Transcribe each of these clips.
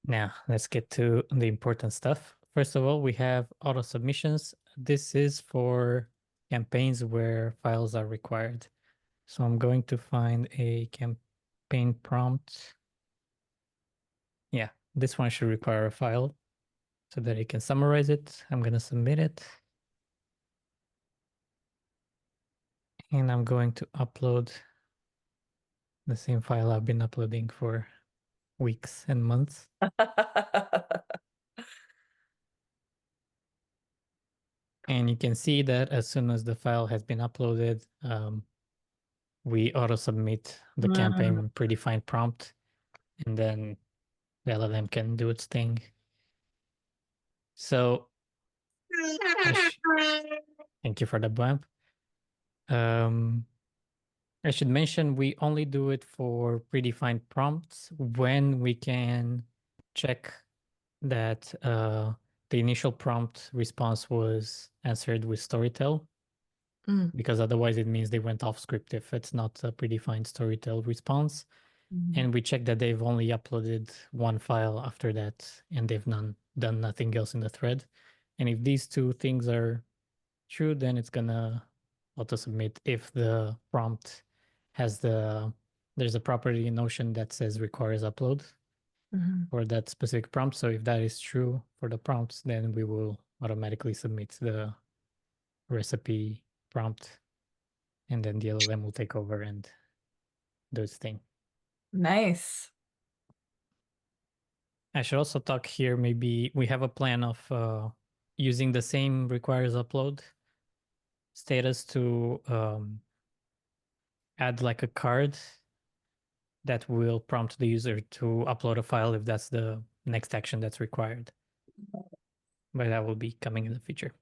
Now let's get to the important stuff. First of all, we have auto submissions. This is for campaigns where files are required. So I'm going to find a campaign prompt. Yeah, this one should require a file so that it can summarize it. I'm going to submit it. And I'm going to upload the same file I've been uploading for weeks and months. And you can see that as soon as the file has been uploaded, we auto submit the campaign predefined prompt, and then the LLM can do its thing. So thank you for the bump. I should mention we only do it for predefined prompts when we can check that the initial prompt response was answered with Storytell, because otherwise it means they went off script if it's not a predefined Storytell response. And we check that they've only uploaded one file after that and they've done nothing else in the thread. And if these two things are true, then it's gonna auto submit if the prompt has there's a property in Notion that says requires upload for that specific prompt. So if that is true for the prompts, then we will automatically submit the recipe prompt, and then the LLM will take over and do its thing. Nice. I should also talk here, maybe we have a plan of using the same requires upload status to add like a card that will prompt the user to upload a file if that's the next action that's required. But that will be coming in the future.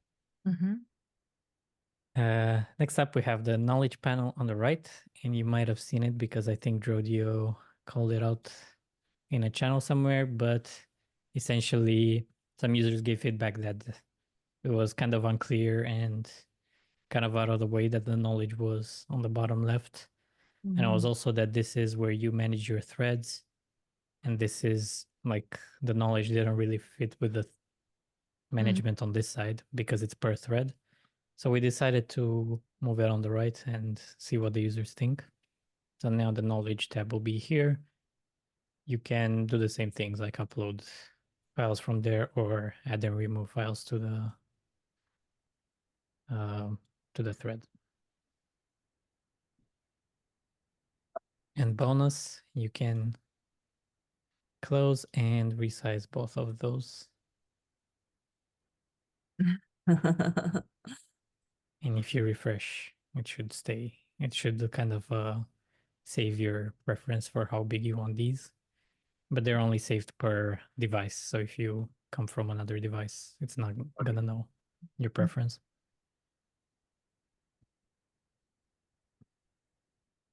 Next up, we have the knowledge panel on the right, and you might have seen it because I think Drodio called it out in a channel somewhere, but essentially some users gave feedback that it was kind of unclear and kind of out of the way that the knowledge was on the bottom left. And it was also that this is where you manage your threads, and this is like the knowledge didn't really fit with the management on this side because it's per thread. So we decided to move it on the right and see what the users think. So now the knowledge tab will be here. You can do the same things like upload files from there or add and remove files to the thread. And bonus, you can close and resize both of those. And if you refresh, it should stay. It should kind of save your preference for how big you want these. But they're only saved per device. So if you come from another device, it's not gonna know your preference.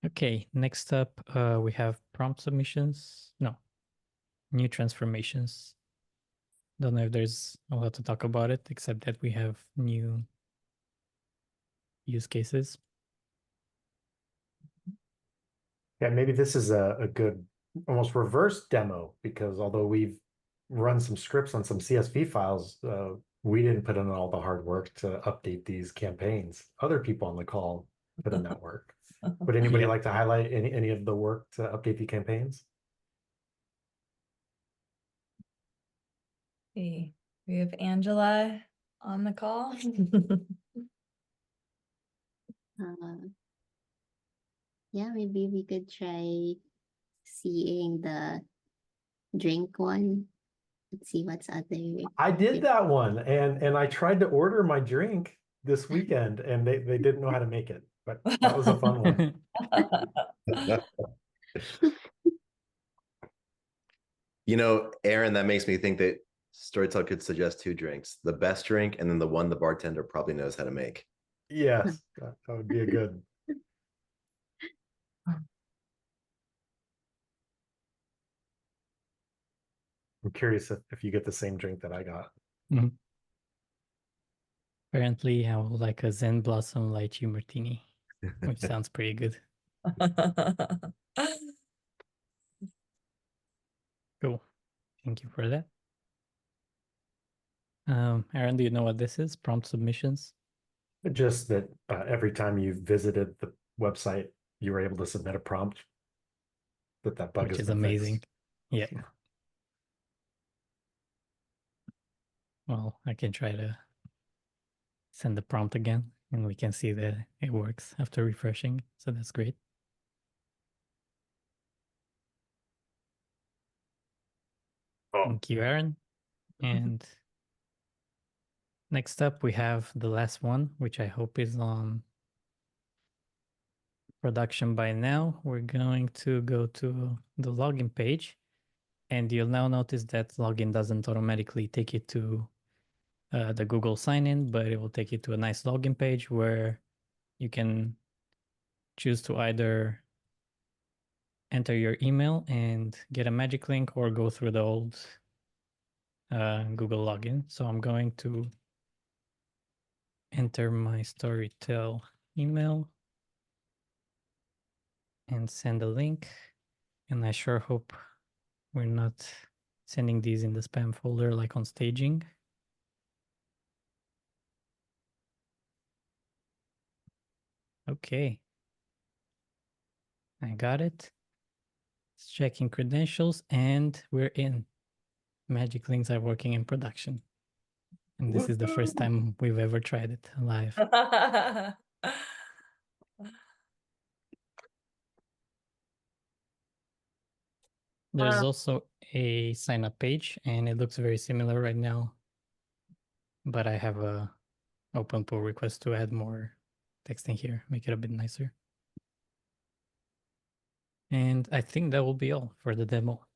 Okay, next up, we have prompt submissions. No, new transformations. Don't know if there's a lot to talk about it, except that we have new use cases. Yeah, maybe this is a good almost reverse demo, because although we've run some scripts on some CSV files, we didn't put in all the hard work to update these campaigns. Other people on the call put in that work. Would anybody like to highlight any of the work to update the campaigns? We have Angela on the call. Yeah, maybe we could try seeing the drink one. Let's see what's other. I did that one, and I tried to order my drink this weekend, and they didn't know how to make it, but that was a fun one. You know, Aaron, that makes me think that Storytell could suggest two drinks, the best drink and then the one the bartender probably knows how to make. Yes, that would be a good. I'm curious if you get the same drink that I got. Apparently, I would like a Zen Blossom Lychee Martini, which sounds pretty good. Cool. Thank you for that. Aaron, do you know what this is? Prompt submissions? Just that every time you visited the website, you were able to submit a prompt. That bug Which has is been amazing. fixed. Yeah. Well, I can try to send the prompt again, and we can see that it works after refreshing. So that's great. Oh, Thank you, Aaron. And next up, we have the last one, which I hope is on production by now. We're going to go to the login page, and you'll now notice that login doesn't automatically take you to the Google sign-in, but it will take you to a nice login page where you can choose to either enter your email and get a magic link or go through the old Google login. So I'm going to enter my Storytell email and send a link. And I sure hope we're not sending these in the spam folder like on staging. Okay. I got it. It's checking credentials and we're in. Magic links are working in production. And this is the first time we've ever tried it live. There's Wow. also a sign up page and it looks very similar right now. But I have a open pull request to add more texting here, make it a bit nicer. And I think that will be all for the demo.